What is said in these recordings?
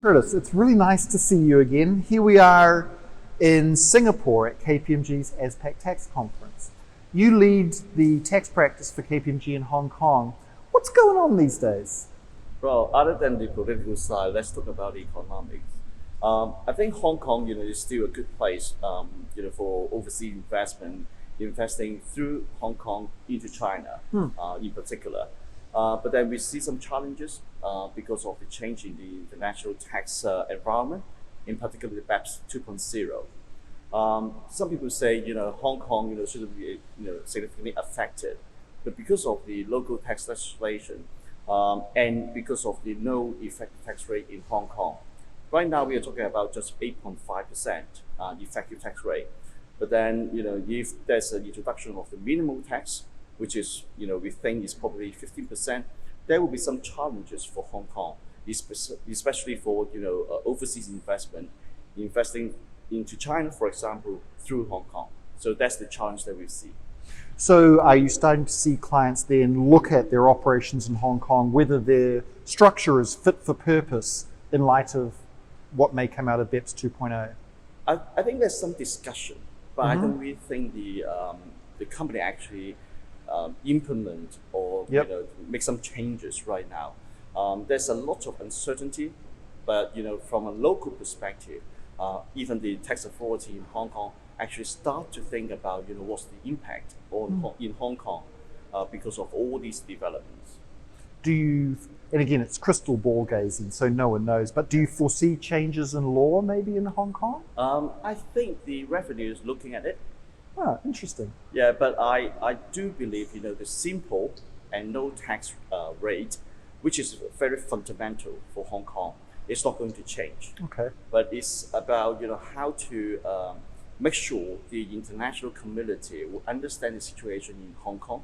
Curtis, it's really nice to see you again. Here we are in Singapore at KPMG's ASPAC Tax Conference. You lead the tax practice for KPMG in Hong Kong. What's going on these days? Well, other than the political side, let's talk about the economics. I think Hong Kong, is still a good place, for overseas investment, investing through Hong Kong into China, in particular. But then we see some challenges because of the change in the international tax environment, in particular the BEPS 2.0. Some people say, Hong Kong, shouldn't be, significantly affected, but because of the local tax legislation and because of the no effective tax rate in Hong Kong, right now we are talking about just 8.5% effective tax rate. But then, if there's an introduction of the minimum tax, which is, we think is probably 15%, there will be some challenges for Hong Kong, especially for, overseas investment, investing into China, for example, through Hong Kong. So that's the challenge that we see. So are you starting to see clients then look at their operations in Hong Kong, whether their structure is fit for purpose in light of what may come out of BEPS 2.0? I think there's some discussion, but I don't really think the company actually implement or make some changes right now. There's a lot of uncertainty, but from a local perspective, even the tax authority in Hong Kong actually start to think about what's the impact in Hong Kong because of all these developments. And again, it's crystal ball gazing, so no one knows, but do you foresee changes in law maybe in Hong Kong? I think the revenue is looking at it. Ah, interesting. Yeah, but I do believe, the simple and no tax rate, which is very fundamental for Hong Kong, it's not going to change. Okay. But it's about, how to make sure the international community will understand the situation in Hong Kong,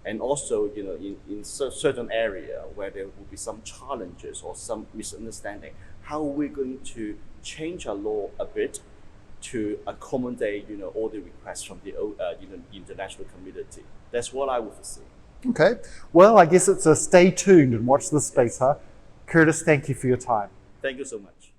and also, in certain area where there will be some challenges or some misunderstanding, how we're going to change our law a bit to accommodate, all the requests from the international community. That's what I would foresee. Okay. Well, I guess it's a stay tuned and watch this space, huh? Curtis, thank you for your time. Thank you so much.